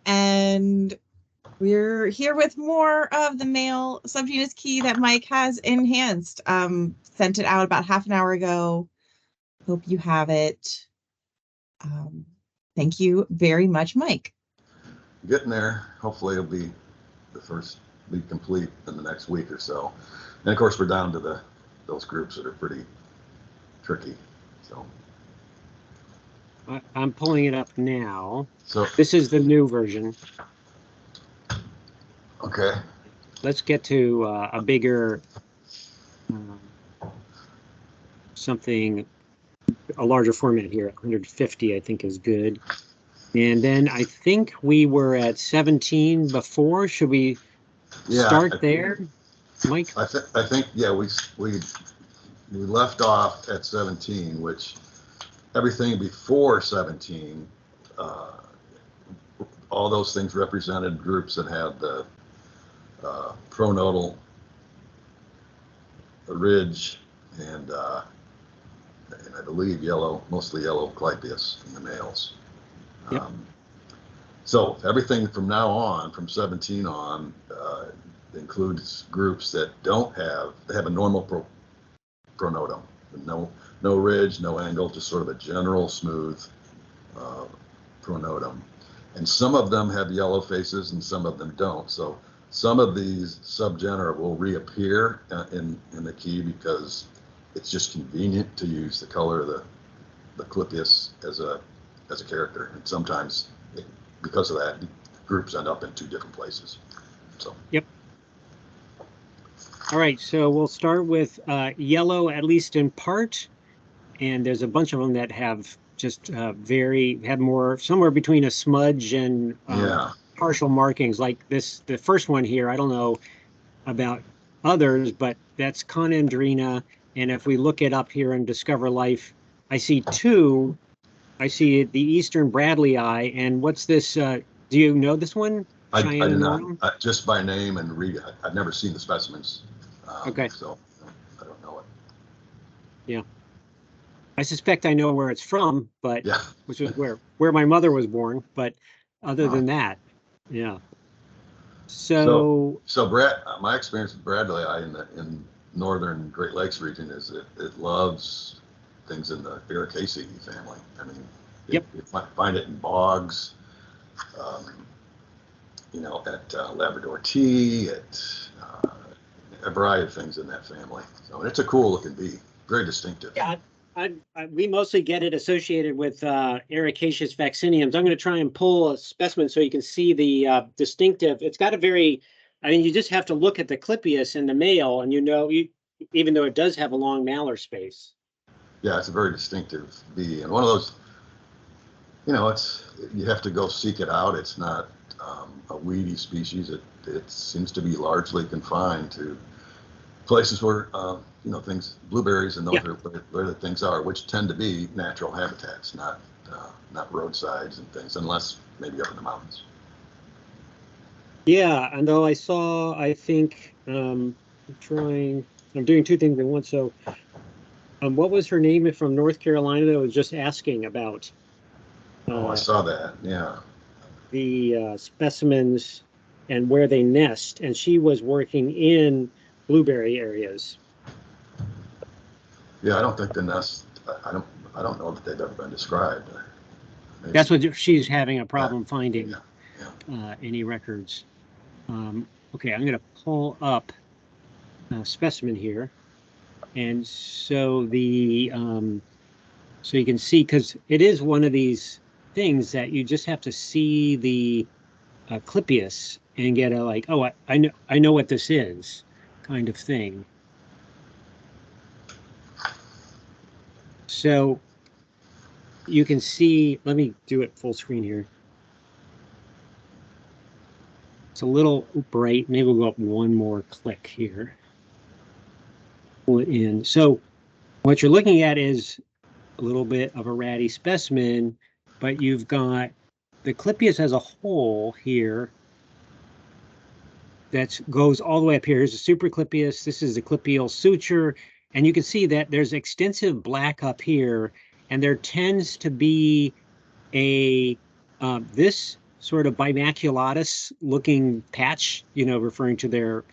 And we're here with more of the male subgenus key that Mike has enhanced. Sent it out about half an hour ago. Hope you have it. Thank you very much, Mike. Getting there. Hopefully it'll be complete in the next week or so. And of course we're down to those groups that are pretty tricky. So I'm pulling it up now. So this is the new version. Okay. Let's get to a bigger a larger format here. 150 I think is good. And then I think we were at 17 before. Should we start there, Mike? I think yeah, we left off at 17, which everything before 17, all those things represented groups that had the pronodal, the ridge, and I believe mostly yellow clypeus in the males. Yep. So everything from now on, from 17 on, includes groups that have a normal pronotum, no ridge, no angle, just sort of a general smooth pronotum. And some of them have yellow faces and some of them don't. So some of these subgenera will reappear in the key because it's just convenient to use the color of the clypeus as a character. And sometimes because of that, groups end up in two different places. So. Yep. All right, so we'll start with yellow, at least in part, and there's a bunch of them that have just have more, somewhere between a smudge and partial markings, like the first one here. I don't know about others, but that's Conandrena, and if we look it up here and Discover Life, I see two. I see the Eastern Bradley eye, and what's this? Do you know this one? I do not. Just by name and read it. I've never seen the specimens. Okay. So I don't know it. Yeah. I suspect I know where it's from, but yeah. Which is where my mother was born. But other than that, yeah. So my experience with Bradley eye in northern Great Lakes region is it loves things in the Ericaceae family. I mean, you find it in bogs, at Labrador tea, at a variety of things in that family. So it's a cool looking bee, very distinctive. Yeah, we mostly get it associated with Ericaceous vacciniums. I'm going to try and pull a specimen so you can see the distinctive. It's got a very, you just have to look at the clypeus in the male, and even though it does have a long malar space. Yeah, it's a very distinctive bee, and one of those, you have to go seek it out. It's not a weedy species. It seems to be largely confined to places where blueberries and those are where the things are, which tend to be natural habitats, not roadsides and things, unless maybe up in the mountains. Yeah, and though I think I'm doing two things at once. So what was her name from North Carolina that was just asking about? I saw that, yeah. The specimens and where they nest, and she was working in blueberry areas. Yeah, I don't think the nest. I don't know that they've ever been described. Maybe. That's what she's having a problem finding. Any records. Okay, I'm going to pull up a specimen here, and so so you can see, because it is one of these things that you just have to see the clypeus and get a I know what this is kind of thing. So you can see, let me do it full screen here. It's a little bright. Maybe we'll go up one more click here. Pull it in. So what you're looking at is a little bit of a ratty specimen, but you've got the clypeus as a whole here that goes all the way up here. Here's the supraclypeus. This is the clypeal suture. And you can see that there's extensive black up here, and there tends to be this sort of bimaculatus looking patch, referring to their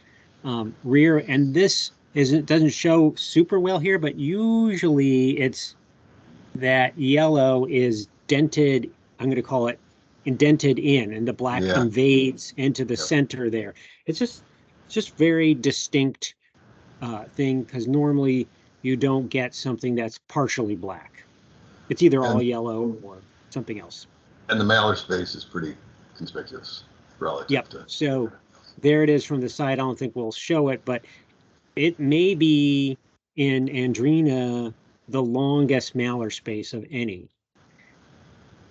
rear. And this doesn't show super well here, but usually it's that yellow is dented, I'm going to call it indented in, and the black invades into the center there. It's just very distinct thing, because normally you don't get something that's partially black. It's either all yellow or something else. And the malar space is pretty conspicuous relative to. So there it is from the side. I don't think we'll show it, but it may be in Andrena the longest malar space of any.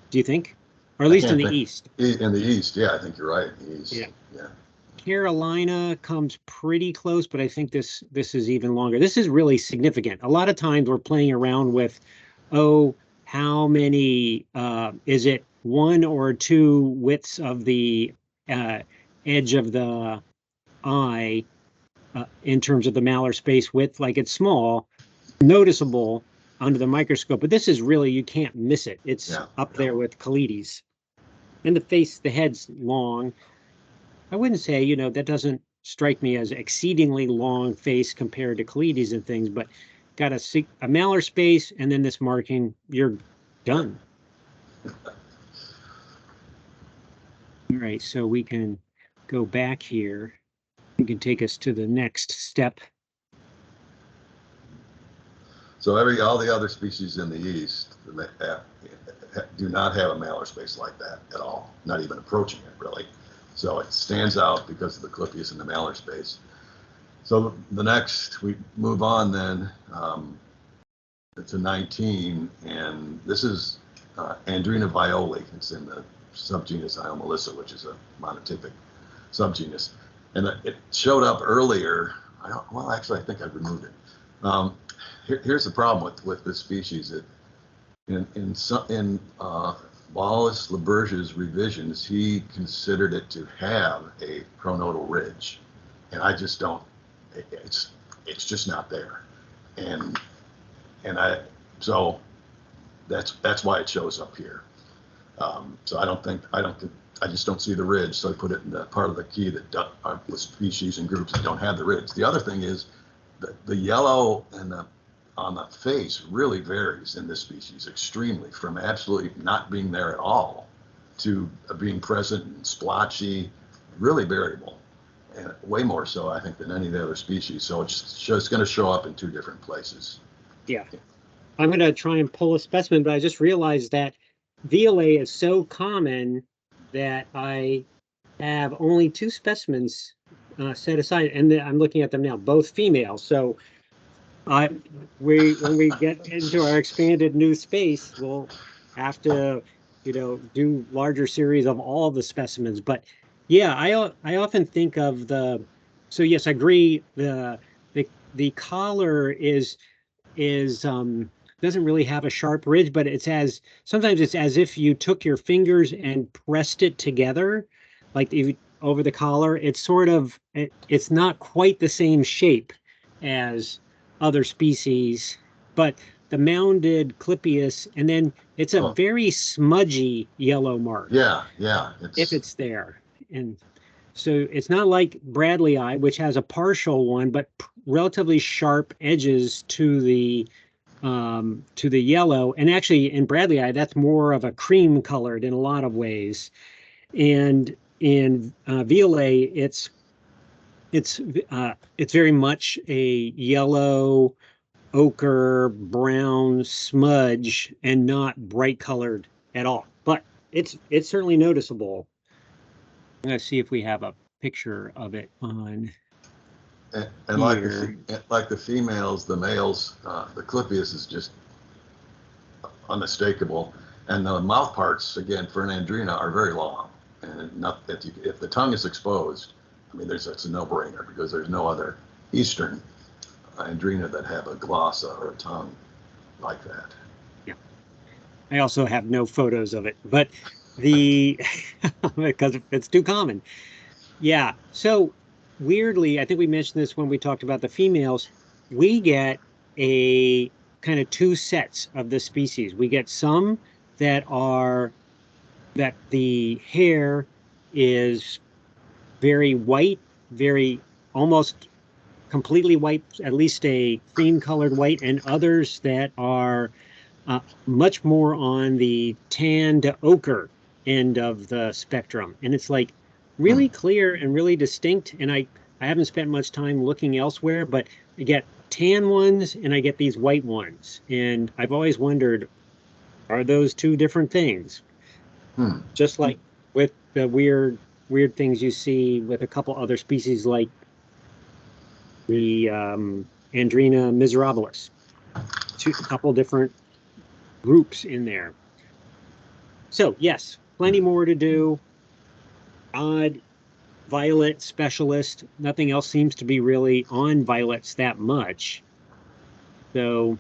Do you think? Or at least in the east. In the east, yeah, I think you're right. In the east. Yeah. Carolina comes pretty close, but I think this is even longer. This is really significant. A lot of times we're playing around with, how many, is it 1 or 2 widths of the edge of the eye in terms of the malar space width? Like, it's small, noticeable under the microscope, but this is really, you can't miss it. It's up there with Callides. And the head's long. I wouldn't say, that doesn't strike me as exceedingly long face compared to Callides and things, but got a malar space and then this marking, you're done. All right, so we can go back here. You can take us to the next step. So all the other species in the east do not have a malar space like that at all, not even approaching it, really. So it stands out because of the clipeus and the malar space. So the next, we move on then to 19, and this is Andrena violae. It's in the subgenus Iomelissa, which is a monotypic subgenus. And it showed up earlier. Actually, I think I removed it. Here's the problem with this species. In Wallace LaBerge's revisions, he considered it to have a pronotal ridge, and I just don't. It's just not there, so that's why it shows up here. So I just don't see the ridge. So I put it in the part of the key that are with species and groups that don't have the ridge. The other thing is the yellow on the face really varies in this species extremely, from absolutely not being there at all to being present and splotchy, really variable, and way more so, I think, than any of the other species. So it's going to show up in 2 different places. Yeah. I'm going to try and pull a specimen, but I just realized that violae is so common that I have only 2 specimens set aside, and I'm looking at them now, both female. So when we get into our expanded new space, we'll have to, do larger series of all the specimens. But yeah, I often think of so yes, I agree. The collar doesn't really have a sharp ridge, but sometimes it's as if you took your fingers and pressed it together, like over the collar. It's sort of, it's not quite the same shape as other species, but the mounded clipeus, and then it's a very smudgy yellow mark. Yeah. If it's there. And so it's not like Bradleyi, which has a partial one, but relatively sharp edges to the yellow. And actually in Bradleyi, that's more of a cream colored in a lot of ways. And in violae, it's very much a yellow, ochre, brown smudge, and not bright colored at all. But it's certainly noticeable. I'm going to see if we have a picture of it on. And like the females, the males, the clipeus is just unmistakable, and the mouth parts, again, for an Andrena, are very long. And if the tongue is exposed, I mean, it's a no-brainer, because there's no other eastern Andrena that have a glossa or a tongue like that. Yeah. I also have no photos of it, but because it's too common. Yeah. So weirdly, I think we mentioned this when we talked about the females, we get a kind of 2 sets of the species. We get some that are that the hair is very white, very almost completely white, at least a cream colored white, and others that are much more on the tan to ochre end of the spectrum. And it's like really clear and really distinct. And I haven't spent much time looking elsewhere, but I get tan ones and I get these white ones. And I've always wondered, are those two different things? Just like with the weird things you see with a couple other species like the Andrena miserabilis. A couple different groups in there. So yes, plenty more to do. Odd violet specialist. Nothing else seems to be really on violets that much. So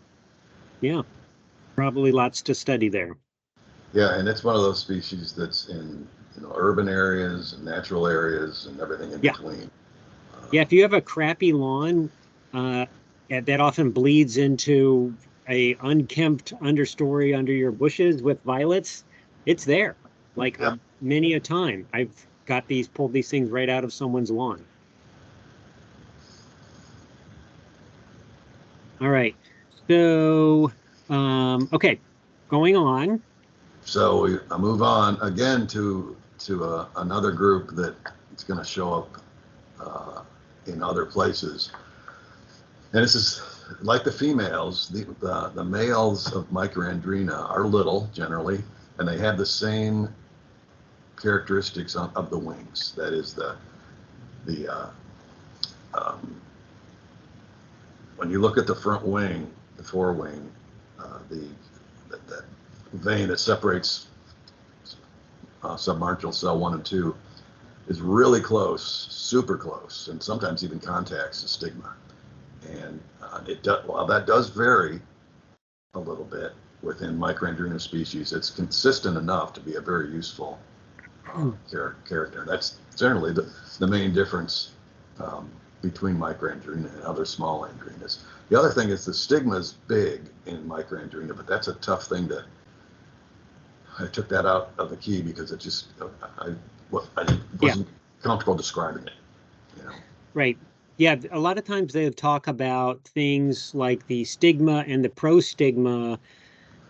yeah, probably lots to study there. Yeah, and it's one of those species that's in urban areas and natural areas and everything in between. Yeah, if you have a crappy lawn, that often bleeds into a unkempt understory under your bushes with violets. It's there, like many a time. I've got pulled these things right out of someone's lawn. All right, so okay, going on. So I move on again to another group that it's going to show up in other places. And this is like the females, the males of Micrandrena are little generally, and they have the same characteristics of the wings. That is when you look at the front wing, the forewing, that vein that separates submarginal cell 1 and 2 is really close, super close, and sometimes even contacts the stigma. And while that does vary a little bit within Micrandrena species, it's consistent enough to be a very useful character. That's generally the main difference between Micrandrena and other small andrenas. The other thing is the stigma is big in Micrandrena, but that's a tough thing I took that out of the key because it just, I wasn't comfortable describing it. Right. Yeah, a lot of times they talk about things like the stigma and the prostigma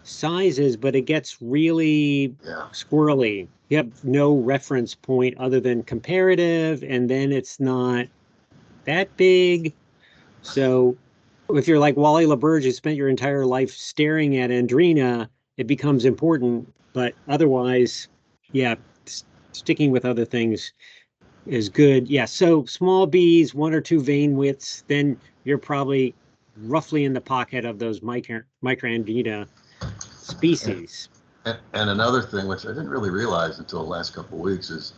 sizes, but it gets really squirrely. You have no reference point other than comparative, and then it's not that big. So if you're like Wally LaBerge, you spent your entire life staring at Andrena, it becomes important. But otherwise, sticking with other things is good. Yeah, so small bees, 1 or 2 vein widths, then you're probably roughly in the pocket of those Micrandrena species. And another thing, which I didn't really realize until the last couple of weeks, is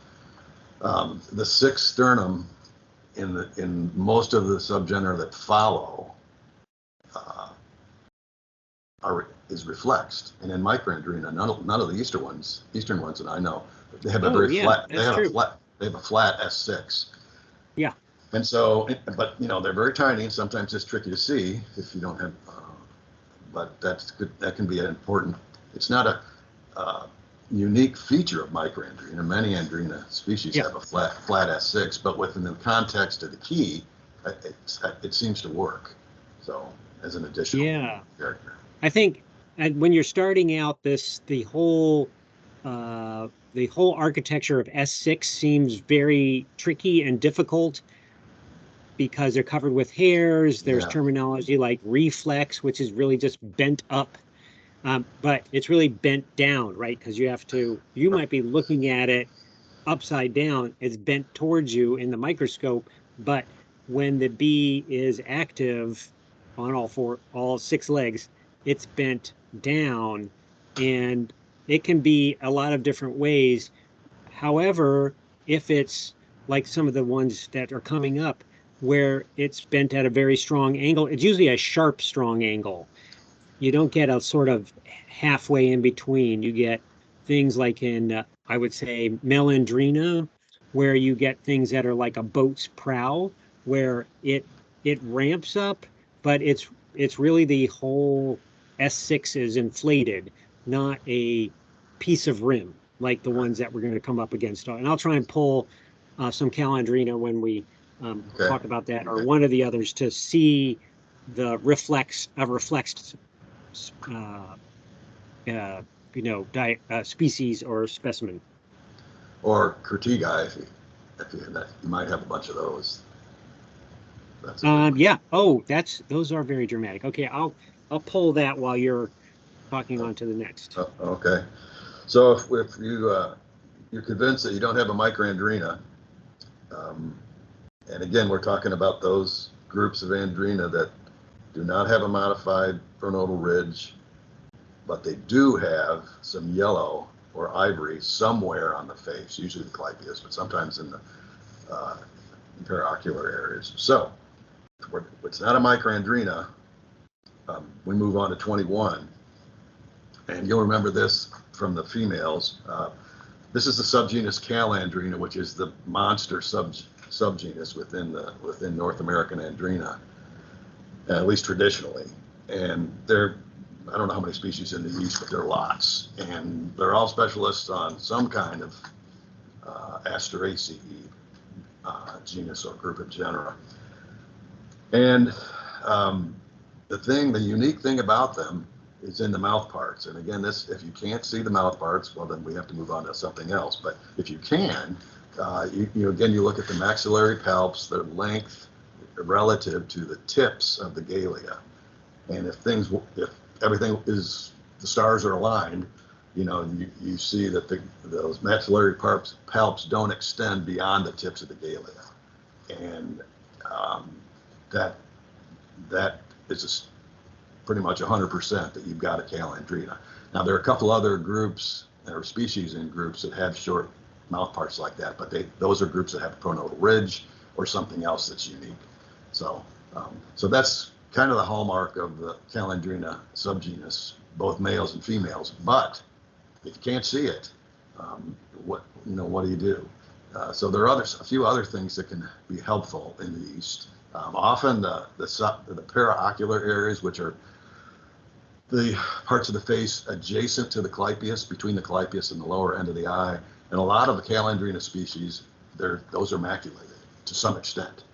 the 6th sternum in most of the subgenera that follow is reflexed, and in Micrandrena, none of the eastern ones that I know, they have a very flat. They have a flat S6. Yeah. And so, but they're very tiny, and sometimes it's tricky to see if you don't have. But that's good. That can be an important. It's not a unique feature of Micrandrena. Many Andrena species have a flat S6, but within the context of the key, it seems to work. So as an additional character. I think when you're starting out, the whole architecture of S6 seems very tricky and difficult because they're covered with hairs. There's terminology like reflex, which is really just bent up, but it's really bent down, right? Because you might be looking at it upside down. It's bent towards you in the microscope, but when the bee is active on all 6 legs, it's bent down, and it can be a lot of different ways. However, if it's like some of the ones that are coming up where it's bent at a very strong angle, it's usually a sharp, strong angle. You don't get a sort of halfway in between. You get things like in, I would say, Melandrena, where you get things that are like a boat's prow, where it ramps up, but it's really the whole S6 is inflated, not a piece of rim. like the ones that we're going to come up against. And I'll try and pull some Callandrena when we talk about that, or one of the others, to see the reflexed species or specimen. Or Critigae, if you might have a bunch of those. Yeah. Oh, those are very dramatic. Okay, I'll pull that while you're talking on to the next. Okay. So if you're convinced that you don't have a Micrandrena, and again, we're talking about those groups of Andrena that do not have a modified pronodal ridge, but they do have some yellow or ivory somewhere on the face, usually the clypeus, but sometimes in the paraocular areas. So it's not a Micrandrena. We move on to 21, and you'll remember this from the females. This is the subgenus Callandrena, which is the monster subgenus within North American Andrena, at least traditionally. And I don't know how many species in the East, but there are lots, and they're all specialists on some kind of Asteraceae genus or group of genera. And the unique thing about them is in the mouth parts. And again, if you can't see the mouth parts, well, then we have to move on to something else. But if you can, you look at the maxillary palps, their length relative to the tips of the galea. And if everything the stars are aligned, you see that those maxillary palps don't extend beyond the tips of the galea. And that is pretty much 100% that you've got a Callandrena. Now, there are a couple other groups or species in groups that have short mouth parts like that, but those are groups that have a pronodal ridge or something else that's unique. So that's kind of the hallmark of the Callandrena subgenus, both males and females. But if you can't see it, what do you do? So there are a few other things that can be helpful in the East. Often the paraocular areas, which are the parts of the face adjacent to the clypeus, between the clypeus and the lower end of the eye, and a lot of the Callandrena species, those are maculated to some extent.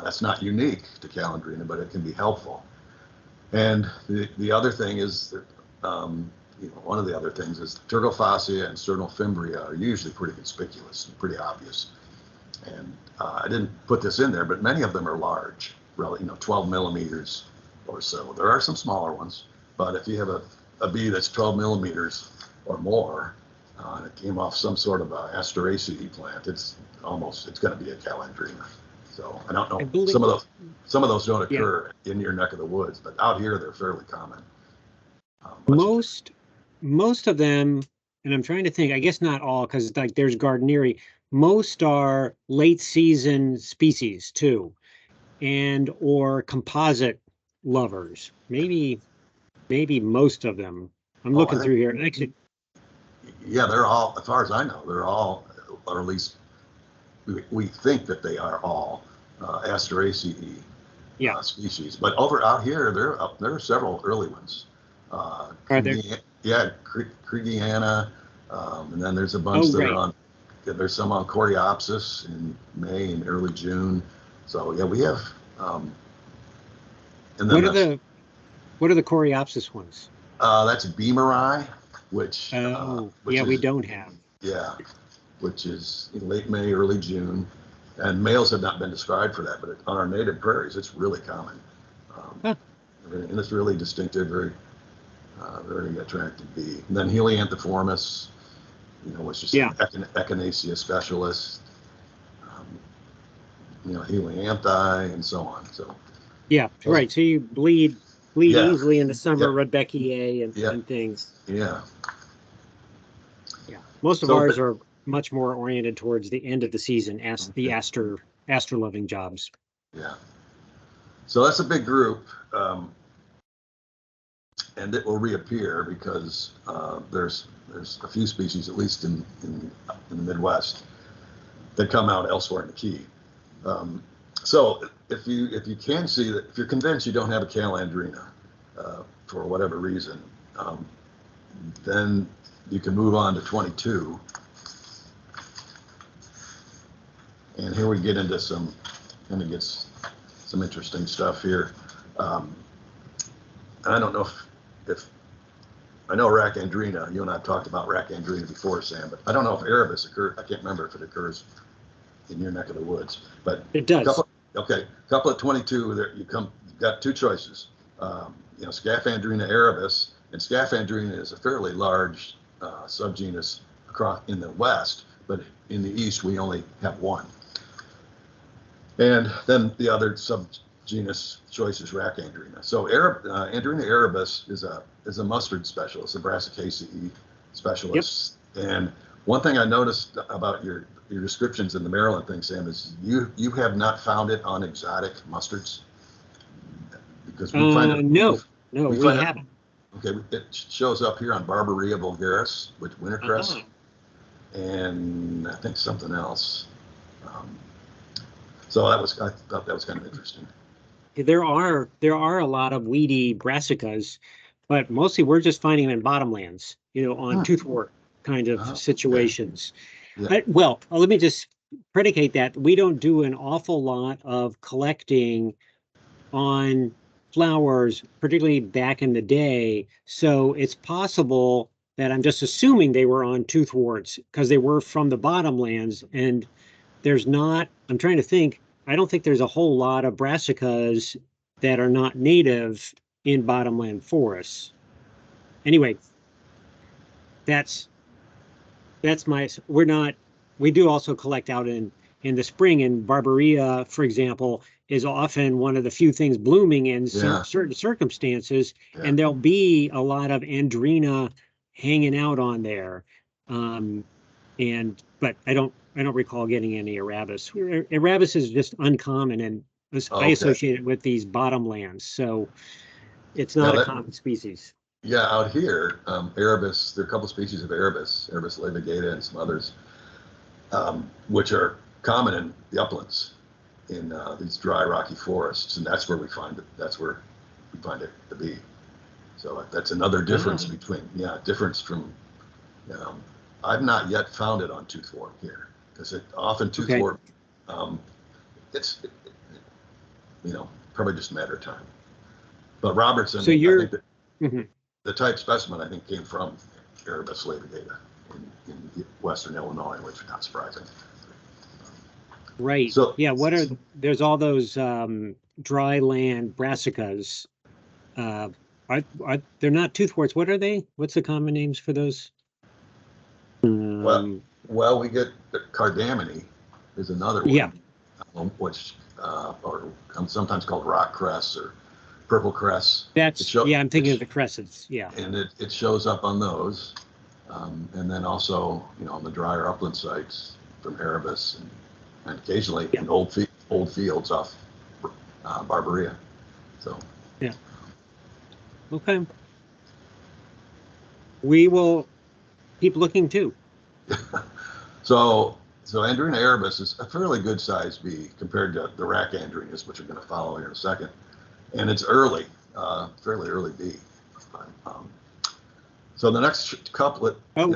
That's not unique to Callandrena, but it can be helpful. And the other thing is that, one of the other things is tergophasia and sternal-fimbria are usually pretty conspicuous and pretty obvious. And I didn't put this in there, but many of them are large, really, 12 millimeters or so. There are some smaller ones, but if you have a bee that's 12 millimeters or more, and it came off some sort of a Asteraceae plant, it's going to be a Callandrena. So I don't know. Some of those don't occur in your neck of the woods, but out here they're fairly common. Most of them, and I'm trying to think, I guess not all, because like there's Gardneri. Most are late season species too, and or composite lovers. Maybe most of them. I'm looking through here. Actually, yeah, they're all, as far as I know, they're all, or at least we think that they are all Asteraceae species. But out here, there are several early ones. Are there? Yeah, Krigiana, and then there's a bunch that are on. There's some on Coreopsis in May and early June. So yeah, we have. And then what are the Coreopsis ones? That's Beameri, which we don't have. Yeah, which is in late May, early June, and males have not been described for that, but on our native prairies, it's really common, and it's really distinctive, very attractive bee. And then Helianthiformis, was just an echinacea specialist, Helianthi, and so on. So right. So you bleed easily in the summer, Rudbeckiae and things. Yeah. Most of ours are much more oriented towards the end of the season, as the aster loving jobs. Yeah. So that's a big group, and it will reappear because there's a few species, at least in the Midwest, that come out elsewhere in the key. So if you can see that, if you're convinced you don't have a Callandrena for whatever reason, then you can move on to 22. And here we get into some interesting stuff here. And I don't know if I know Rhacandrena. You and I have talked about Rhacandrena before, Sam, but I don't know if Erebus occurs. I can't remember if it occurs in your neck of the woods, but it does. Couple of 22. There you've got two choices. Scaphandrena Erebus, and Scaphandrena is a fairly large subgenus across in the west, but in the east we only have one. And then the other subgenus choice is Rhacandrena. So Andrena erebus is a mustard specialist, a Brassicaceae specialist. Yep. And one thing I noticed about your descriptions in the Maryland thing, Sam, is you have not found it on exotic mustards, because we find it. No, we haven't. Okay, it shows up here on Barbaria vulgaris, which wintercress, and I think something else. So I thought that was kind of interesting. There are a lot of weedy brassicas, but mostly we're just finding them in bottomlands, on toothwort kind of situations. Yeah. Well, let me just predicate that we don't do an awful lot of collecting on flowers, particularly back in the day. So it's possible that I'm just assuming they were on toothworts because they were from the bottomlands, and there's not, I'm trying to think, I don't think there's a whole lot of brassicas that are not native in bottomland forests. Anyway, that's we do also collect out in the spring, and Barbaria, for example, is often one of the few things blooming in certain circumstances, and there'll be a lot of Andrena hanging out on there. But I don't recall getting any Erebus. Erebus is just uncommon, and I associate it with these bottomlands, so it's not a common species. Yeah, out here, Erebus, there are a couple species of Erebus levigata and some others, which are common in the uplands, in these dry, rocky forests, and that's where we find it. That's where we find it to be. So that's another difference difference from. I've not yet found it on toothwort here, because often toothwort, it's probably just a matter of time. But Robertson, so the type specimen I think came from Erebus levigata in western Illinois, which is not surprising. Right. So there's all those dry land brassicas. They're not toothworts. What are they? What's the common names for those? Well, we get the cardamine is another one. Yeah. Which or sometimes called rock cress or purple cress. I'm thinking of the cresses. Yeah. And it shows up on those, and then also on the drier upland sites from Erebus and occasionally in old fields off Barbaria. So. Yeah. Okay. We will keep looking too. So Andrena erebus is a fairly good sized bee compared to the Rhacandrenas, which are going to follow here in a second. And it's early, fairly early bee. So the next couplet. Go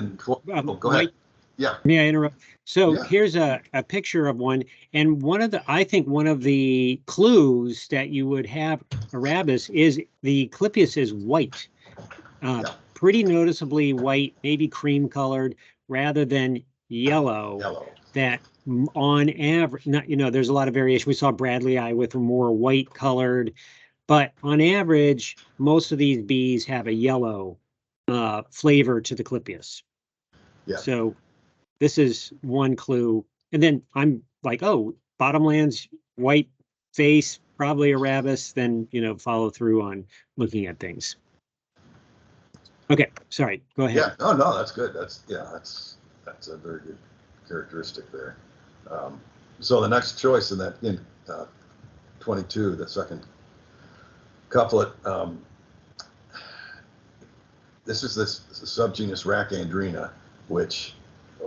ahead. Mike, yeah. May I interrupt? So here's a picture of one, and I think one of the clues that you would have Erebus is the clypeus is white, pretty noticeably white, maybe cream colored, rather than yellow. That on average, there's a lot of variation. We saw Bradleyi with a more white colored, but on average, most of these bees have a yellow flavor to the clypeus. Yeah. So this is one clue. And then I'm like, oh, bottomlands, white face, probably Erebus, then, follow through on looking at things. Okay, sorry, go ahead. Yeah, no, that's good. That's a very good characteristic there. So the next choice in 22, the second couplet, this is this subgenus Rhacandrena, which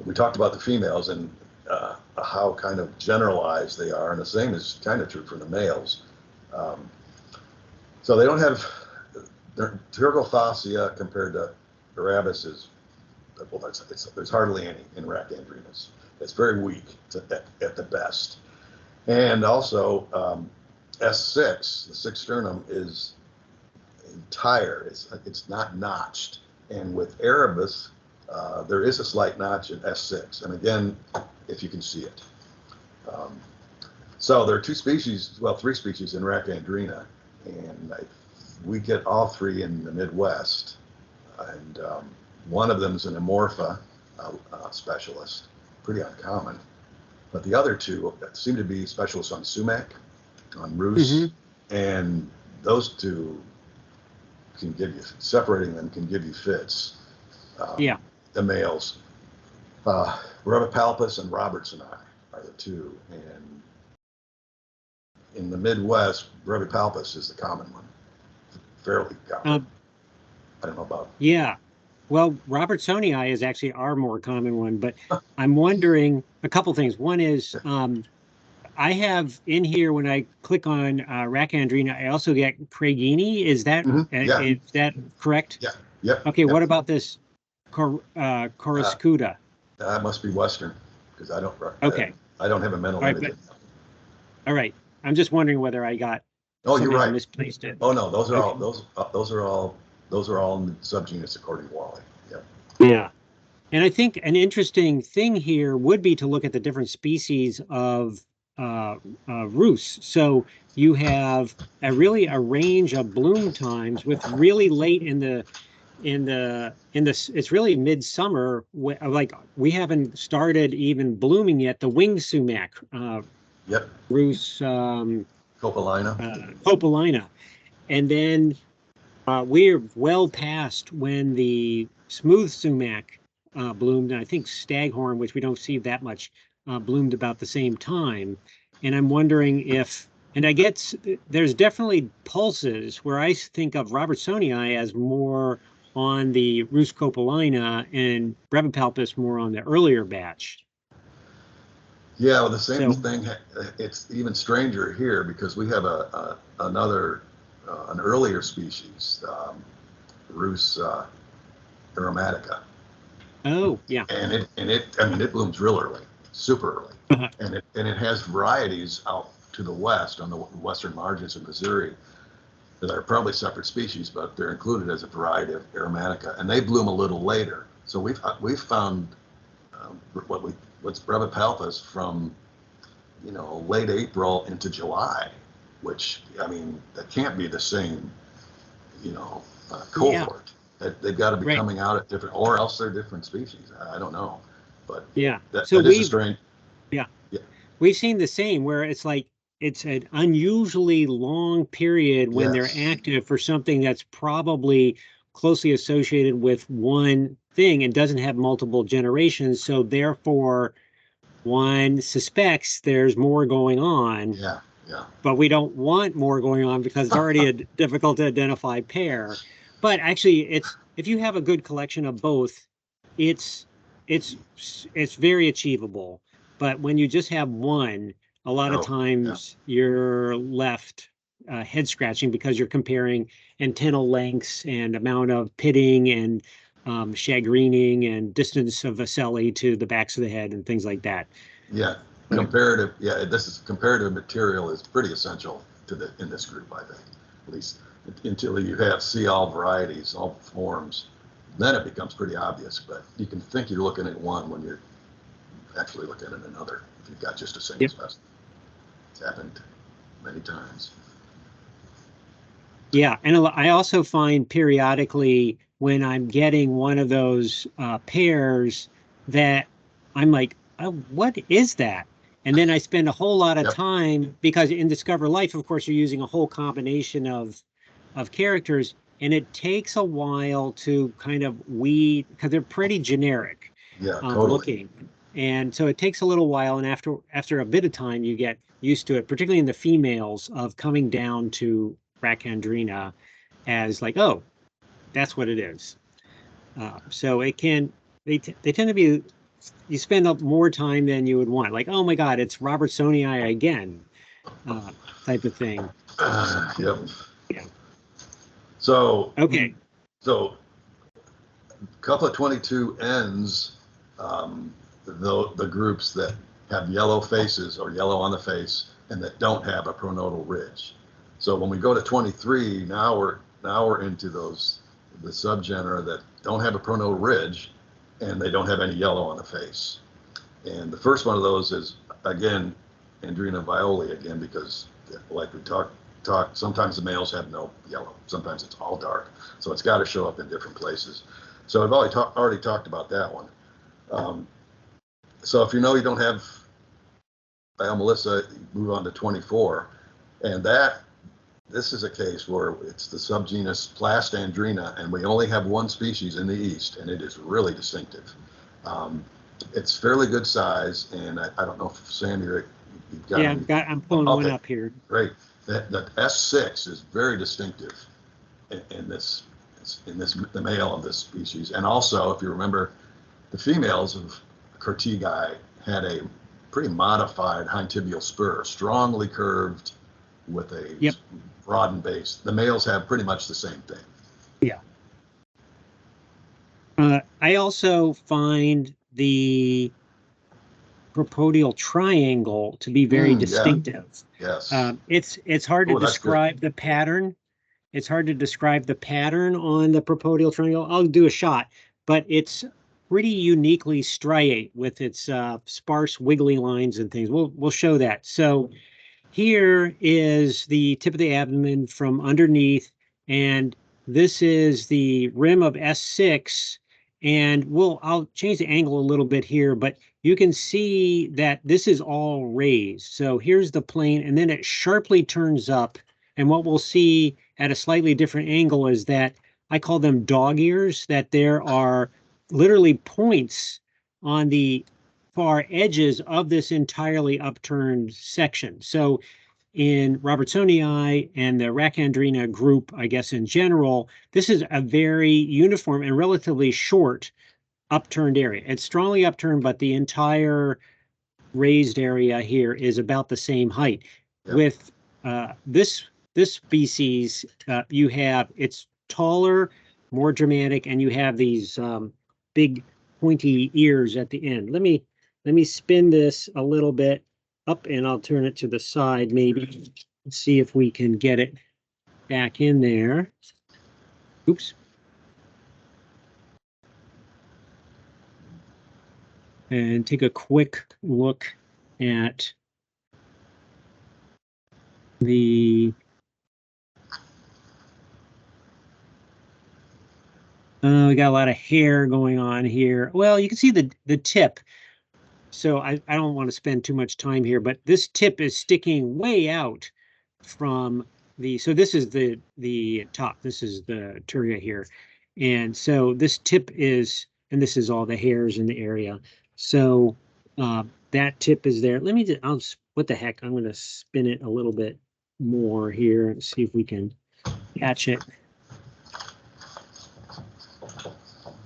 we talked about the females and how kind of generalized they are, and the same is kind of true for the males. So they don't have their Tergothosia compared to Erebus is well, there's hardly any in Rhacandrenas. It's very weak at the best. And also, S6, the sixth sternum, is entire. It's not notched. And with Erebus, there is a slight notch in S6. And again, if you can see it. So there are three species in Rhacandrena, and we get all three in the Midwest. And one of them is an Amorpha specialist, pretty uncommon. But the other two seem to be specialists on sumac, on roost, and those two can give you, separating them can give you fits. The males. Brevipalpus and Robertsoni are the two, and in the Midwest, Brevipalpus is the common one, fairly common. I don't know about. Yeah, well, Robertsoni is actually our more common one, but I'm wondering a couple things. One is I have in here, when I click on Rhacandrena, I also get Craiggini. Is that is that correct? Yeah. Yep. Okay. Yep. What about this Coruscuta? That must be Western, because I don't. Okay. I don't have a mental image. All right. I'm just wondering whether I got. Oh, you're right. Misplaced it. Oh no, those are all those are all in the subgenus according to Wally. Yeah. Yeah. And I think an interesting thing here would be to look at the different species of roosts. So you have a range of bloom times, with really late in the it's really midsummer. Like, we haven't started even blooming yet. The winged sumac, roost, Copalina, and then we're well past when the smooth sumac bloomed, and I think staghorn, which we don't see that much, bloomed about the same time. And I'm wondering if, and I get, there's definitely pulses where I think of Robertsoni as more on the roost Copalina and Brevipalpus more on the earlier batch. Yeah, well, the same thing. It's even stranger here because we have an earlier species, Rus aromatica. Oh, yeah. And it blooms real early, super early, and it has varieties out to the west on the western margins of Missouri that are probably separate species, but they're included as a variety of aromatica, and they bloom a little later. So we've found what's Brevipalpus from late April into July, which that can't be the same cohort. They've got to be coming out at different, or else they're different species. I don't know, but so that is a strange. Yeah, we've seen the same where it's like it's an unusually long period when they're active for something that's probably closely associated with one thing and doesn't have multiple generations. So therefore, one suspects there's more going on. Yeah. But we don't want more going on because it's already a difficult to identify pair. But actually, if you have a good collection of both, it's very achievable. But when you just have one, a lot of times you're left head scratching because you're comparing antennal lengths and amount of pitting and shagreening and distance of ocelli to the backs of the head and things like that. Yeah, comparative. Yeah, this is comparative material is pretty essential in this group, I think, at least until you see all varieties, all forms, then it becomes pretty obvious. But you can think you're looking at one when you're actually looking at another. If you've got just a single specimen, it's happened many times. Yeah, and I also find periodically when I'm getting one of those pairs that I'm like, oh, what is that? And then I spend a whole lot of time, because in Discover Life, of course, you're using a whole combination of characters, and it takes a while to kind of weed, because they're pretty generic looking. And so it takes a little while, and after a bit of time, you get used to it, particularly in the females, of coming down to Rhacandrena as like, oh, that's what it is. So it can, they tend to be, you spend up more time than you would want. Like, oh my God, it's Robertsoni again, type of thing. Yep. Yeah. So okay. So couple of 22 ends, the groups that have yellow faces or yellow on the face and that don't have a pronotal ridge. So when we go to 23, now we're into the subgenera that don't have a pronotal ridge and they don't have any yellow on the face. And the first one of those is, again, Andrena violae again, because like we talked, sometimes the males have no yellow, sometimes it's all dark. So it's got to show up in different places. So I've already talked about that one. So if you know you don't have Iomelissa, move on to 24. And this is a case where it's the subgenus Plastandrena, and we only have one species in the East, and it is really distinctive. It's fairly good size, and I don't know if Sandy, you've got. Yeah, I'm pulling one up here. Great. The S6 is very distinctive in the male of this species, and also if you remember, the females of Cortigi had a pretty modified hindtibial spur, strongly curved with a broadened base. The males have pretty much the same thing. Yeah. I also find the propodial triangle to be very distinctive. Yeah. Yes. It's hard to describe the pattern. It's hard to describe the pattern on the propodial triangle. I'll do a shot, but it's pretty uniquely striate with its sparse wiggly lines and things. We'll show that. So here is the tip of the abdomen from underneath, and this is the rim of S6. And I'll change the angle a little bit here, but you can see that this is all raised. So here's the plane, and then it sharply turns up. And what we'll see at a slightly different angle is that I call them dog ears, that there are literally points on the far edges of this entirely upturned section. So in Robertsonii and the Rhacandrena group, I guess in general, this is a very uniform and relatively short upturned area. It's strongly upturned, but the entire raised area here is about the same height. Yep. With this species, it's taller, more dramatic, and you have these big pointy ears at the end. Let me spin this a little bit up, and I'll turn it to the side maybe. Let's see if we can get it back in there. Oops. And take a quick look at the we got a lot of hair going on here. Well, you can see the tip. So I don't want to spend too much time here, but this tip is sticking way out from so this is the top. This is the turia here. And so this tip is, and this is all the hairs in the area. So that tip is there. What the heck? I'm going to spin it a little bit more here and see if we can catch it.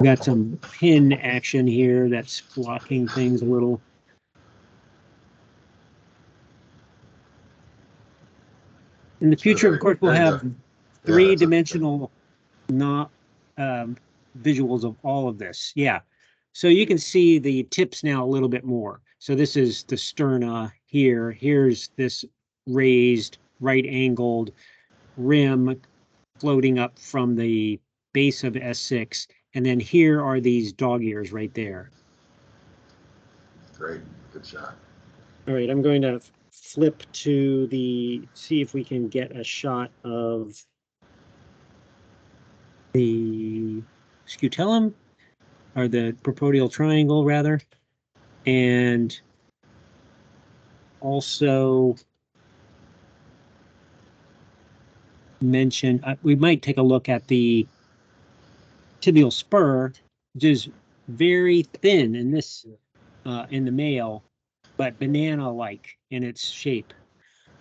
Got some pin action here that's blocking things a little. In the future, of course, we'll have three-dimensional visuals of all of this. Yeah. So you can see the tips now a little bit more. So this is the sterna here. Here's this raised, right-angled rim floating up from the base of S6. And then here are these dog ears right there. Great. Good shot. All right, I'm going to flip to see if we can get a shot of the scutellum, or the propodial triangle rather, and also mention, we might take a look at the tibial spur, which is very thin in this in the male, but banana-like in its shape.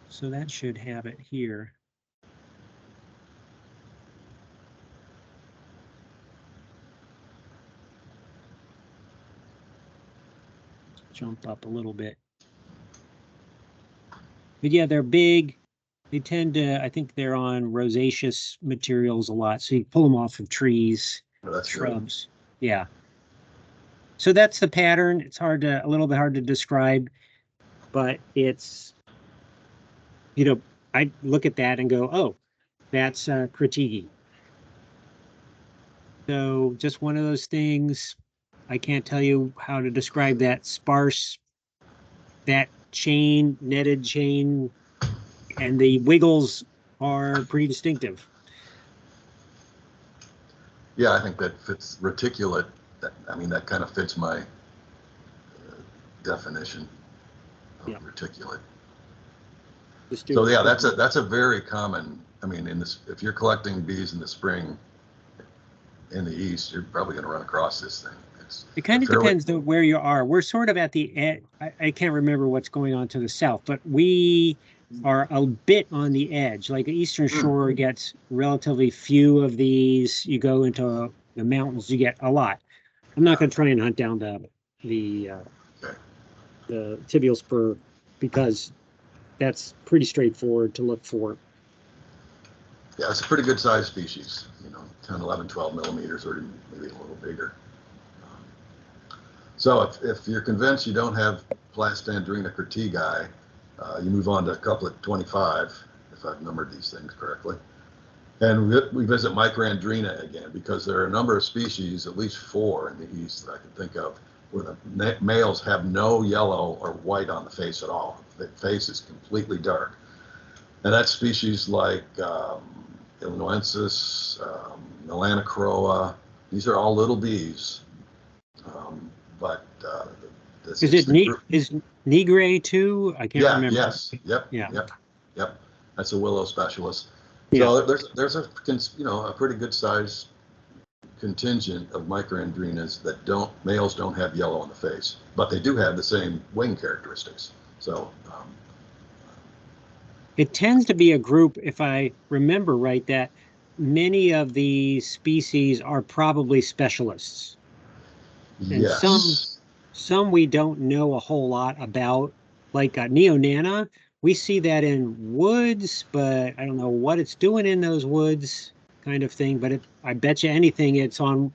So that should have it here. Jump up a little bit. But yeah, they're big. They tend to, I think they're on rosaceous materials a lot. So you pull them off of trees, shrubs. Yeah. So that's the pattern. It's a little bit hard to describe, but it's, I look at that and go, oh, that's Critique. So just one of those things. I can't tell you how to describe that sparse, that chain, netted chain, and the wiggles are pretty distinctive. Yeah, I think that fits reticulate. That kind of fits my definition of reticulate. So yeah, that's a very common. If you're collecting bees in the spring in the east, you're probably going to run across this thing. It kind of depends though where you are. We're sort of at the edge. I can't remember what's going on to the south, but we are a bit on the edge. Like the Eastern Shore gets relatively few of these. You go into the mountains, you get a lot. I'm not going to try and hunt down the tibial spur because that's pretty straightforward to look for. Yeah, it's a pretty good size species, 10, 11, 12 millimeters, or maybe a little bigger. So if you're convinced you don't have Plastandrena critigii, you move on to couplet 25, if I've numbered these things correctly. And we visit Micrandrena again, because there are a number of species, at least 4 in the east that I can think of, where the males have no yellow or white on the face at all. The face is completely dark. And that's species like Iomelissa, Melanocroa. These are all little bees. Is Nigre too? I can't remember. Yes. Yep. That's a willow specialist. Yeah. So there's a pretty good size contingent of Micrandrenas that males don't have yellow on the face, but they do have the same wing characteristics. So it tends to be a group, if I remember right, that many of these species are probably specialists. And yes. some we don't know a whole lot about, like Neonana. We see that in woods, but I don't know what it's doing in those woods, kind of thing. But I bet you anything, it's on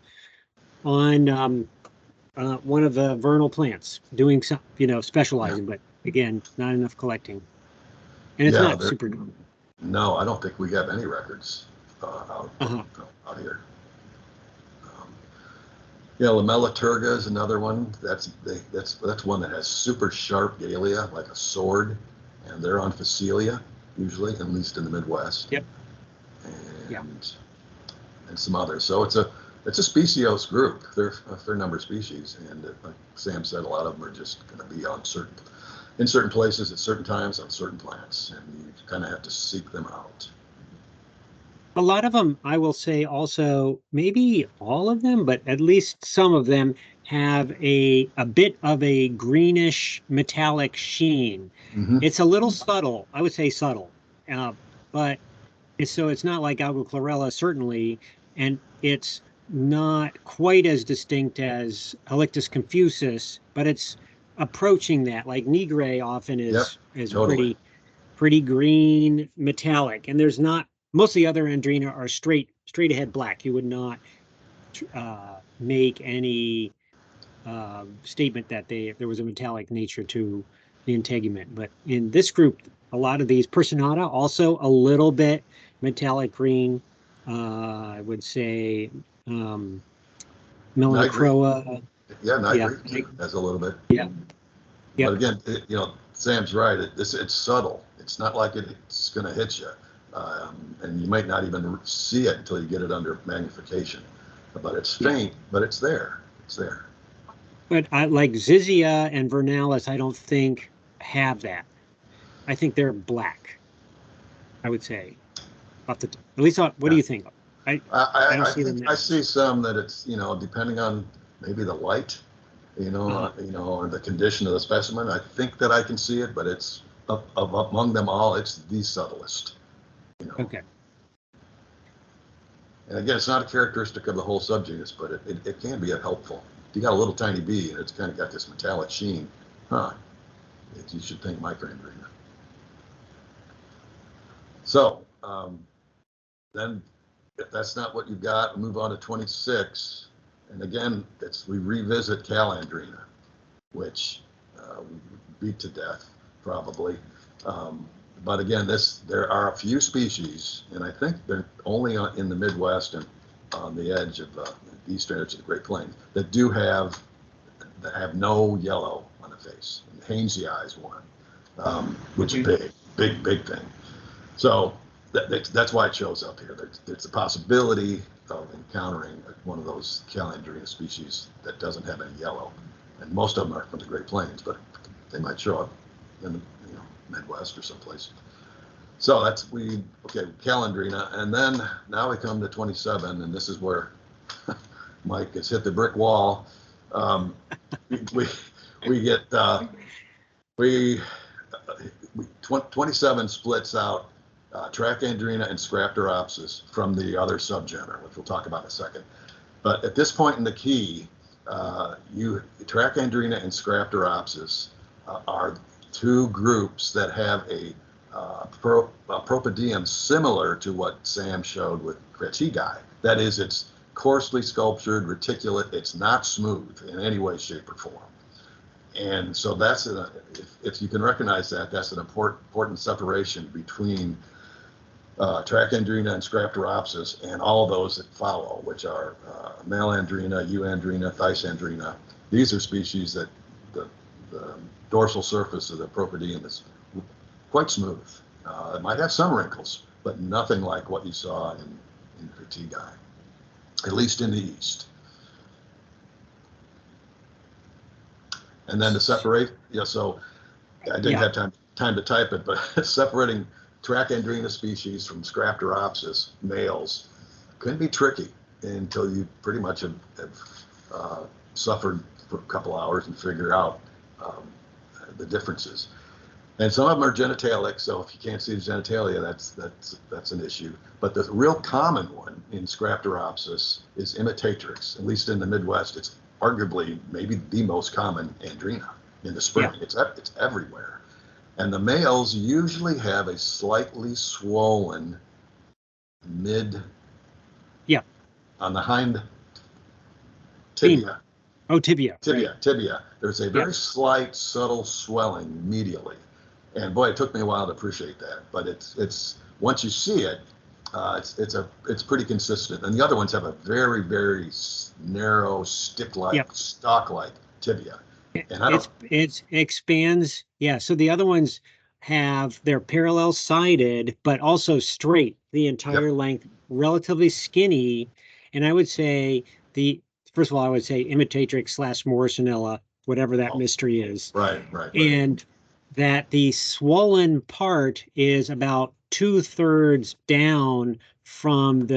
one of the vernal plants, doing some, specializing. But again, not enough collecting, and it's not super. No, I don't think we have any records out here. Lamella turga is another one. That's one that has super sharp galea, like a sword, and they're on Phacelia usually, at least in the Midwest. Yep. And some others. So it's a speciose group. There are a fair number of species, and like Sam said, a lot of them are just going to be in certain places at certain times on certain plants, and you kind of have to seek them out. A lot of them, I will say also, maybe all of them, but at least some of them have a bit of a greenish metallic sheen. Mm-hmm. It's a little subtle, I would say subtle, but it's not like Algochlorella, certainly, and it's not quite as distinct as Halictus confusus, but it's approaching that. Like Nigre often is totally. pretty green metallic, and there's not. Most of the other Andrena are straight ahead black. You would not make any statement that there was a metallic nature to the integument. But in this group, a lot of these Personata also a little bit metallic green. I would say Melanocroa. Nigre has a little bit. Yeah. But again, Sam's right. It's subtle. It's not like it's going to hit you. And you might not even see it until you get it under magnification. But it's faint, but it's there. It's there. But like Zizia and Vernalis, I don't think have that. I think they're black, I would say. At least, what do you think? I don't see them. I see some that it's, depending on maybe the light, or the condition of the specimen. I think that I can see it, but it's among them all, it's the subtlest. Okay. And again, it's not a characteristic of the whole subgenus, but it can be helpful. If you got a little tiny bee and it's kind of got this metallic sheen, you should think Micrandrena. So then, if that's not what you've got, move on to 26. And again, we revisit Callandrena, which we beat to death probably. But again, there are a few species, and I think they're only in the Midwest and on the edge of the eastern edge of the Great Plains that have no yellow on the face. And Hainesii is one, which is big thing. So that's why it shows up here. There's a possibility of encountering one of those Callandrena species that doesn't have any yellow, and most of them are from the Great Plains, but they might show up in the Midwest or someplace. So Callandrena, and then now we come to 27, and this is where Mike has hit the brick wall. We get 27 splits out Trachandrena and Scrapteropsis from the other subgenera, which we'll talk about in a second. But at this point in the key, Trachandrena and Scrapteropsis are two groups that have a propydium similar to what Sam showed with Droege. That is, it's coarsely sculptured, reticulate. It's not smooth in any way, shape, or form. And so if you can recognize that, that's an important separation between Trachandrena and Scrapteropsis and all those that follow, which are Malandrena, Ioandrena, Thisandrena. These are species that the dorsal surface of the propydium is quite smooth. It might have some wrinkles, but nothing like what you saw in Droege, at least in the east. And then to separate, so I didn't have time to type it, but separating Trachandrena species from Scrapteropsis males can be tricky until you pretty much have suffered for a couple hours and figure out the differences. And some of them are genitalic, so if you can't see the genitalia, that's an issue. But the real common one in Scrapteropsis is imitatrix. At least in the Midwest, it's arguably maybe the most common andrena in the spring. Yeah. It's everywhere. And the males usually have a slightly swollen on the hind tibia. Oh, tibia. Tibia. There's a very slight, subtle swelling medially. And boy, it took me a while to appreciate that. But it's once you see it, it's pretty consistent. And the other ones have a very, very narrow, stick-like, stalk-like tibia. And it expands. Yeah. So the other ones they're parallel-sided, but also straight the entire length, relatively skinny. And I would say first of all, I would say imitatrix / Morrisonella, whatever that mystery is. Right. And that the swollen part is about 2/3 down from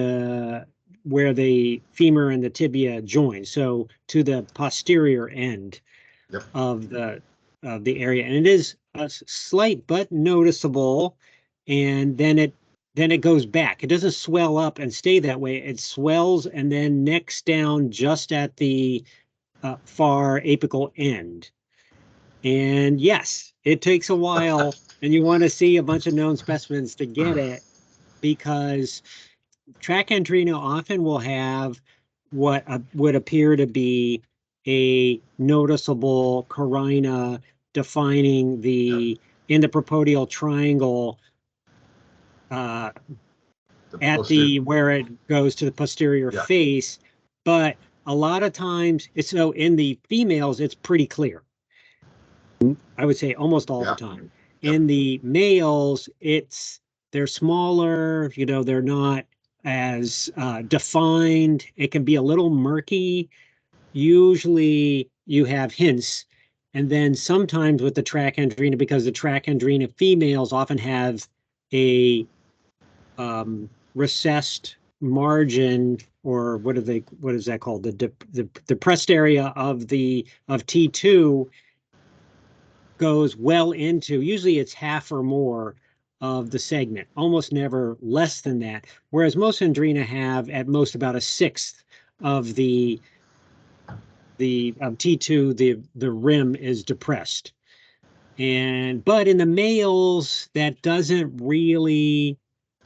where the femur and the tibia join, so to the posterior end of the area, and it is a slight but noticeable. And then it goes back. It doesn't swell up and stay that way. It swells and then necks down just at the far apical end. And yes, it takes a while, and you want to see a bunch of known specimens to get it, because Trachandrena often will have what would appear to be a noticeable carina defining in the propodial triangle where it goes to the posterior face. But a lot of times, in the females, it's pretty clear. I would say almost all the time. In the males, they're smaller, they're not as defined. It can be a little murky. Usually you have hints. And then sometimes with the Trachandrena, because the Trachandrena females often have a recessed margin, or what is that called? The depressed area of T2 goes well into, usually it's half or more of the segment, almost never less than that. Whereas most Andrena have at most about 1/6 of the T2, the rim is depressed. But in the males, that doesn't really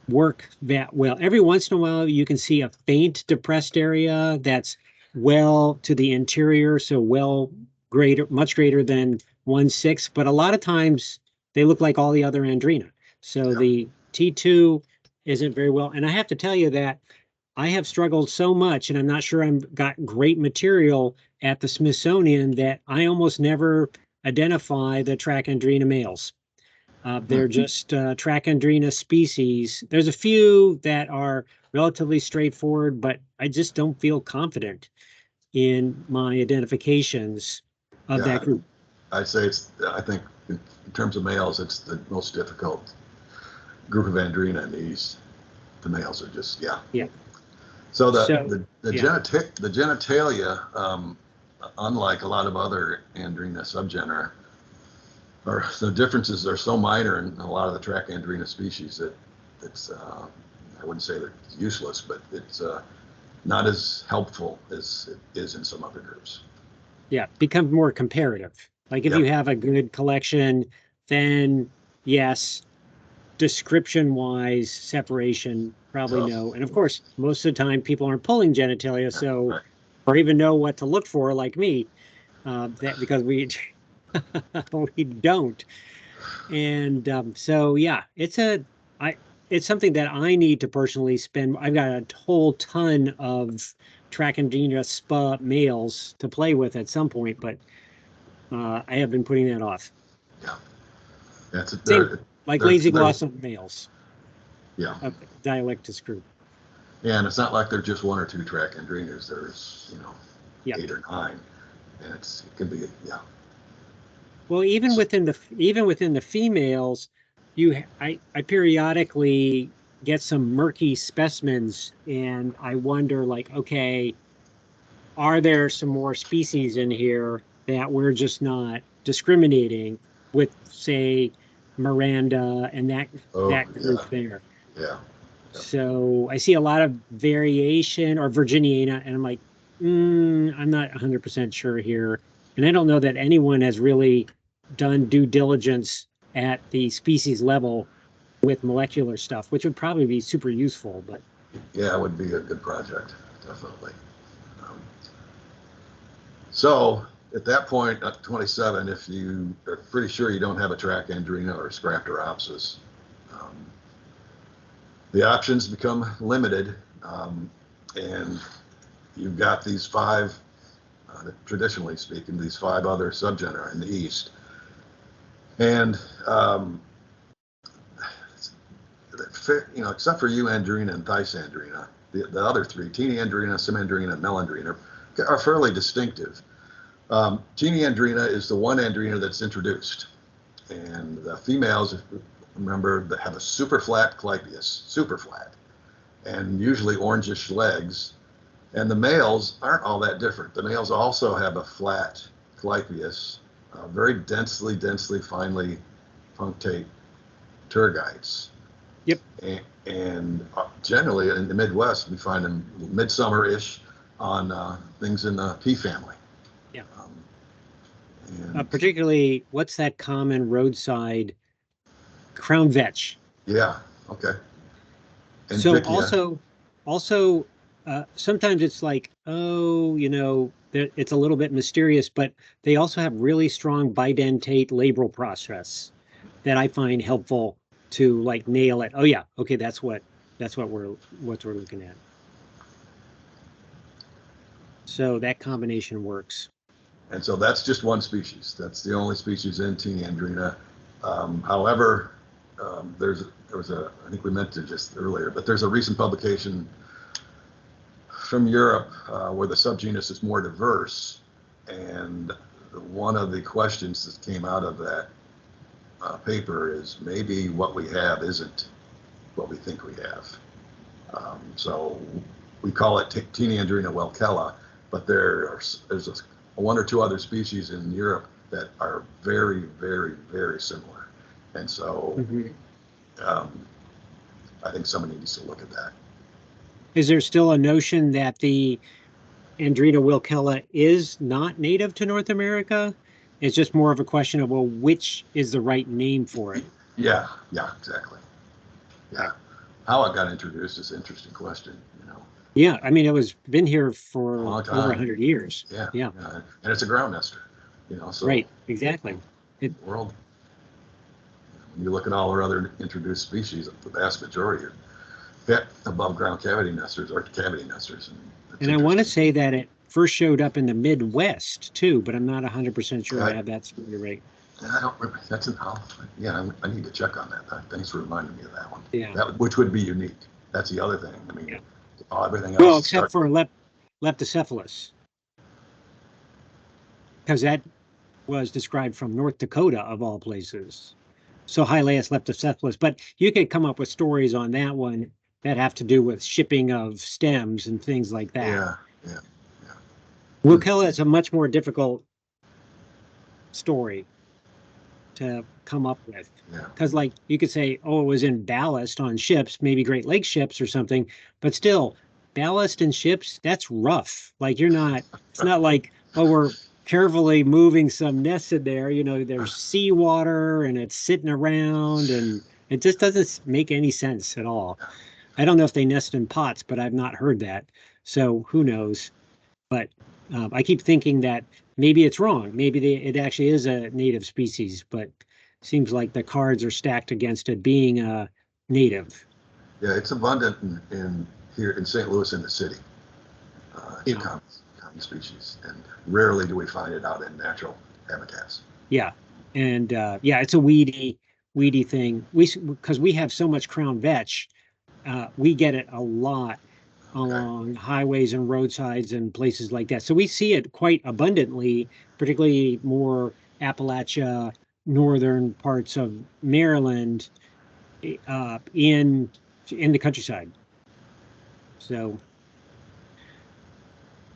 work that well. Every once in a while, you can see a faint depressed area that's well to the interior, so well greater, much greater than 1/6, but a lot of times they look like all the other Andrena. So the T2 isn't very well. And I have to tell you that I have struggled so much, and I'm not sure I've got great material at the Smithsonian, that I almost never identify the Trachandrena males. They're just Trachandrena species. There's a few that are relatively straightforward, but I just don't feel confident in my identifications of that group. I think in terms of males, it's the most difficult group of Andrena in the East. The males are just, Yeah. So the genitalia, unlike a lot of other Andrena subgenera, the differences are so minor in a lot of the Trachandrena species that it's, I wouldn't say they're useless, but it's not as helpful as it is in some other groups. Yeah, become more comparative. Like if you have a good collection, then yes, description-wise, separation, probably no. And of course, most of the time people aren't pulling genitalia, so or even know what to look for, like me, that because we we don't. And so yeah, it's something that I need to personally spend. I've got a whole ton of Trachandrena spa males to play with at some point, but I have been putting that off. Yeah, that's like lazy gloss of males. Yeah, Dialectus group. Yeah, and it's not like they're just one or two Trachandrenas. There's 8 or 9, and it can be Well, even within the females, I periodically get some murky specimens, and I wonder, like, okay, are there some more species in here that we're just not discriminating with, say, Miranda and that group there? Yeah. So I see a lot of variation, or Virginiana, and I'm like, I'm not 100% sure here. And I don't know that anyone has really done due diligence at the species level with molecular stuff, which would probably be super useful. But yeah, it would be a good project, definitely. So at that point, at 27, if you are pretty sure you don't have a Trachandrena or a Scrapteropsis, the options become limited, and you've got these 5, traditionally speaking, these 5 other subgenera in the East. And, except for Iomelissa and Thaisandrena, the other 3, Taeniandrena, Scaphandrena, and Micrandrena, are fairly distinctive. Taeniandrena is the one Andrena that's introduced. And the females, remember, that have a super flat clypeus, super flat, and usually orangish legs. And the males aren't all that different. The males also have a flat clypeus, very densely, finely punctate tergites. Yep. And generally in the Midwest, we find them midsummer-ish on things in the pea family. Yeah. Particularly, what's that common roadside crown vetch? Yeah. Okay. And so Vicia. also, sometimes it's like, it's a little bit mysterious, but they also have really strong bidentate labral process that I find helpful to like nail it. Oh yeah, okay, that's what we're looking at. So that combination works. And so that's just one species. That's the only species in Taeniandrena. However, there was I think we mentioned just earlier, but there's a recent publication from Europe where the subgenus is more diverse. And one of the questions that came out of that paper is maybe what we have isn't what we think we have. So we call it Taeniandrena welkella, but there's 1 or 2 other species in Europe that are very, very, very similar. And so I think somebody needs to look at that. Is there still a notion that the Andrena welkella is not native to North America? It's just more of a question of, well, which is the right name for it? Yeah, exactly. Yeah. How it got introduced is an interesting question, Yeah, I mean, it was been here for A long over time. 100 years. Yeah, Yeah, and it's a ground nester, so right, exactly. the world. When you look at all our other introduced species, the vast majority are above ground cavity nesters or cavity nesters. And I want to say that it first showed up in the Midwest too, but I'm not 100% sure I have that story right. I don't remember. That's I need to check on that. Thanks for reminding me of that one. Yeah. Which would be unique. That's the other thing. I mean, everything else. Well, except for leptocephalus, because that was described from North Dakota of all places. So Hylaeus leptocephalus, but you could come up with stories on that one that have to do with shipping of stems and things like that. Yeah. Wilkella is a much more difficult story to come up with, because like you could say, oh, it was in ballast on ships, maybe Great Lakes ships or something, but still ballast in ships, that's rough. Like it's not like, oh, we're carefully moving some nests in there, there's seawater and it's sitting around, and it just doesn't make any sense at all. I don't know if they nest in pots, but I've not heard that, so who knows. But I keep thinking that maybe it's wrong. Maybe it actually is a native species, but seems like the cards are stacked against it being a native. Yeah, it's abundant in here in St. Louis in the city. Common species, and rarely do we find it out in natural habitats. Yeah, and it's a weedy thing. Because we have so much crown vetch, we get it a lot along highways and roadsides and places like that. So we see it quite abundantly, particularly more Appalachia, northern parts of Maryland, in the countryside. So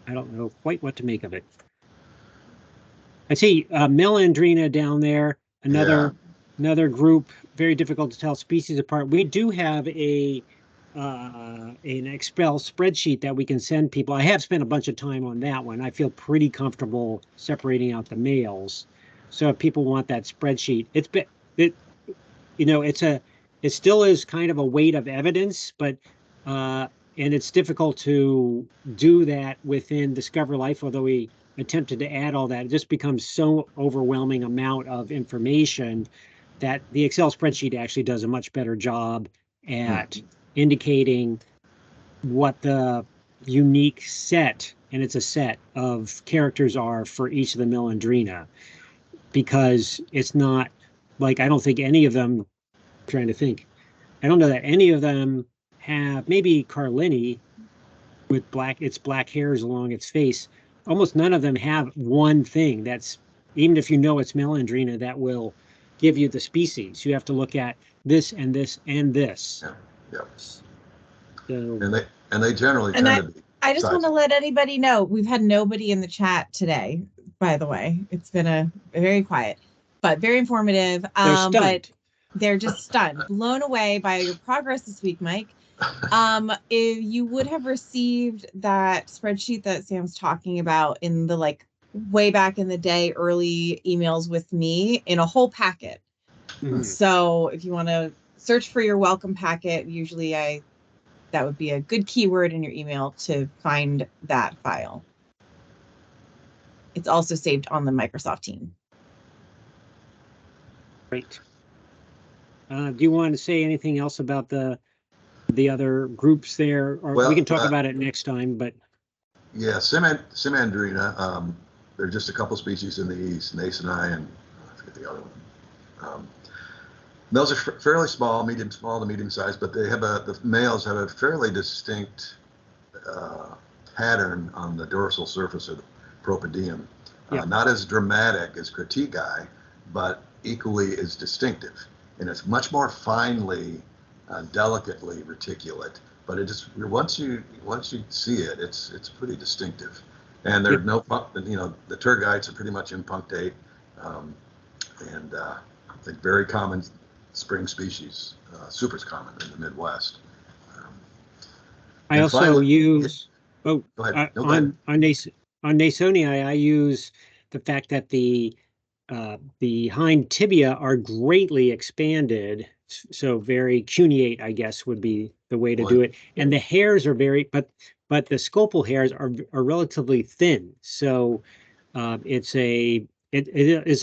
I don't know quite what to make of it. I see Mellandrena down there, another group, very difficult to tell species apart. We do have an Excel spreadsheet that we can send people. I have spent a bunch of time on that one. I feel pretty comfortable separating out the males. So if people want that spreadsheet, it still is kind of a weight of evidence, but and it's difficult to do that within Discover Life, although we attempted to add all that. It just becomes so overwhelming amount of information that the Excel spreadsheet actually does a much better job at indicating what the unique set, and it's a set of characters, are for each of the Mellandrena, because it's not like, I don't think any of them, I'm trying to think, I don't know that any of them have, maybe Carlini with black hairs along its face. Almost none of them have one thing that's, even if you know it's Mellandrena, that will give you the species. You have to look at this and this and this. Yeah. So, and they generally tend to be. I just want to let anybody know we've had nobody in the chat today, by the way. It's been very quiet, but very informative. But they're just stunned, blown away by your progress this week, Mike. If you would have received that spreadsheet that Sam's talking about in the way back in the day, early emails with me in a whole packet. Mm-hmm. So if you want to search for your welcome packet, usually that would be a good keyword in your email to find that file. It's also saved on the Microsoft team. Great. Do you want to say anything else about the other groups there, or we can talk about it next time? But yeah, Scaphandrena. There are just a couple species in the east, Nasoni, and I forget the other one. Those are fairly small to medium sized, but they have the males have a fairly distinct pattern on the dorsal surface of the propodium. Not as dramatic as Cratigae, but equally as distinctive. And it's much more finely, delicately reticulate. But it just once you see it, it's pretty distinctive. And there are no, the tergites are pretty much impunctate, and I think very common spring species, super common in the Midwest. I also use on Nasoni, I use the fact that the hind tibia are greatly expanded, so very cuneate, I guess, would be the way to do it. And the hairs are but but the scopal hairs are relatively thin. So it's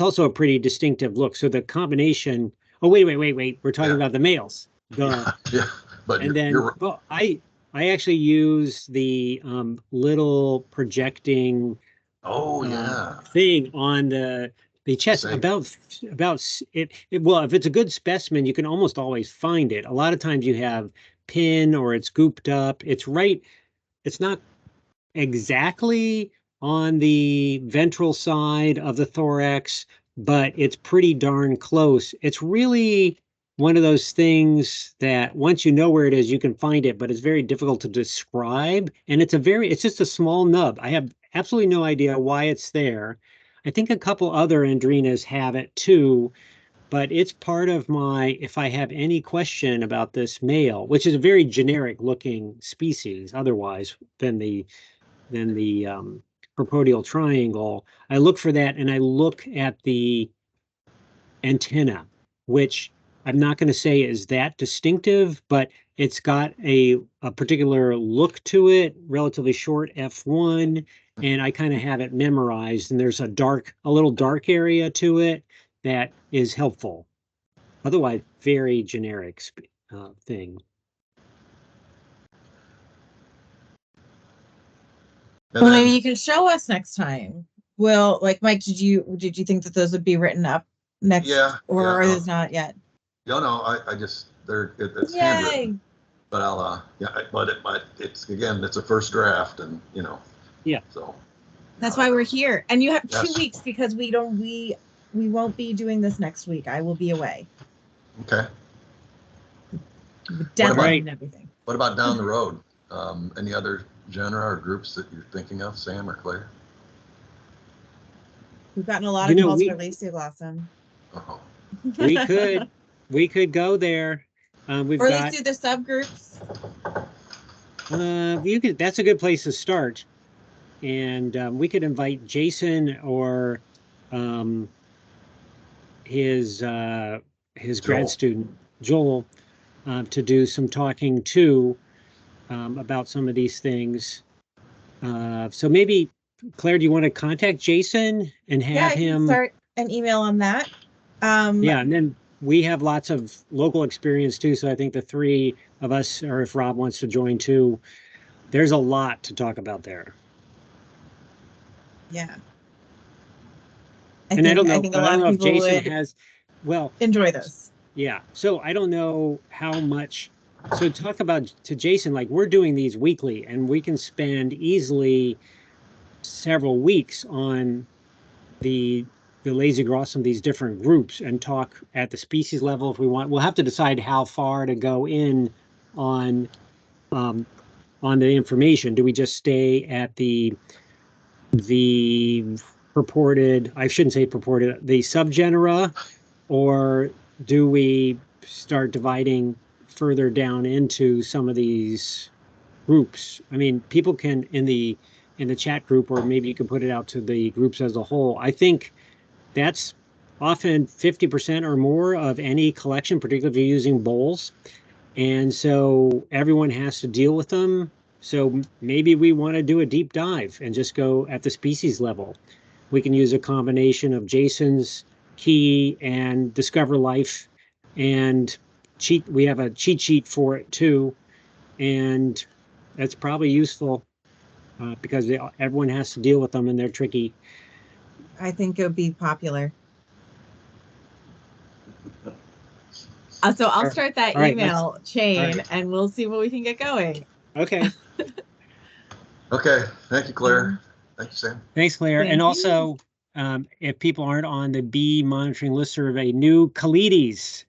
also a pretty distinctive look. So the combination. Oh, wait. We're talking about the males. Yeah. But and then, well, I actually use the little projecting thing on the chest. Same. About it. Well, if it's a good specimen, you can almost always find it. A lot of times you have pin or it's gooped up. It's right. It's not exactly on the ventral side of the thorax, but it's pretty darn close. It's really one of those things that once you know where it is, you can find it, but it's very difficult to describe. And it's just a small nub. I have absolutely no idea why it's there. I think a couple other Andrenas have it too, but it's part of my, if I have any question about this male, which is a very generic looking species otherwise than the propodial triangle, I look for that, and I look at the antenna, which I'm not going to say is that distinctive, but it's got a particular look to it, relatively short F1, and I kind of have it memorized, and there's a little dark area to it that is helpful. Otherwise, very generic thing. Well, maybe you can show us next time. Well, like Mike, did you think that those would be written up next? Yeah. Or are those not yet? No, I just it's handwritten. But I'll but it's again, it's a first draft, and Yeah. So that's why we're here. And you have 2 weeks because we won't be doing this next week. I will be away. Okay. Deadline and everything. What about down the road? Any other genera or groups that you're thinking of, Sam or Claire? We've gotten a lot of calls for Laceoglossum. Oh. We could go there. We've or got, let's do the subgroups. That's a good place to start, and we could invite Jason or his grad student Joel to do some talking too about some of these things. So maybe, Claire, do you want to contact Jason and have him start an email on that? Yeah, and then we have lots of local experience too. So I think the three of us, or if Rob wants to join too, there's a lot to talk about there. Yeah. I don't know if Jason has, enjoy this. Yeah. So I don't know how much. So talk about to Jason, like we're doing these weekly, and we can spend easily several weeks on the Laceoglossum, these different groups, and talk at the species level if we want. We'll have to decide how far to go in on the information. Do we just stay at the purported, I shouldn't say purported, the subgenera, or do we start dividing further down into some of these groups? I mean, people can in the chat group, or maybe you can put it out to the groups as a whole. I think that's often 50% or more of any collection, particularly if you're using bowls. And so everyone has to deal with them. So maybe we want to do a deep dive and just go at the species level. We can use a combination of Jason's key and Discover Life, and we have a cheat sheet for it too. And that's probably useful because everyone has to deal with them and they're tricky. I think it would be popular. So I'll start that email chain and we'll see what we can get going. Okay. Okay. Thank you, Claire. Thank you, Sam. Thanks, Claire. And also, if people aren't on the bee monitoring listserv, a new Calides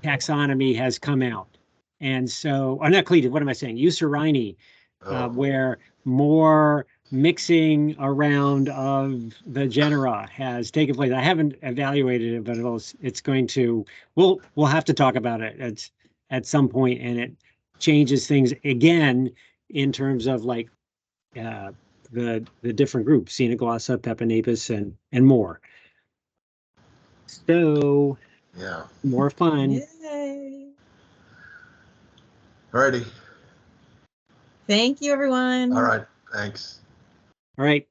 taxonomy has come out. And so, or not Calides, what am I saying? Eucerini, where more mixing around of the genera has taken place. I haven't evaluated it, but it's going to, we'll have to talk about it at some point, and it changes things again in terms of like the different groups, Xenoglossa, Pepinapis, and more. So yeah, more fun. Yay. Alrighty. Thank you, everyone. All right. Thanks. All right.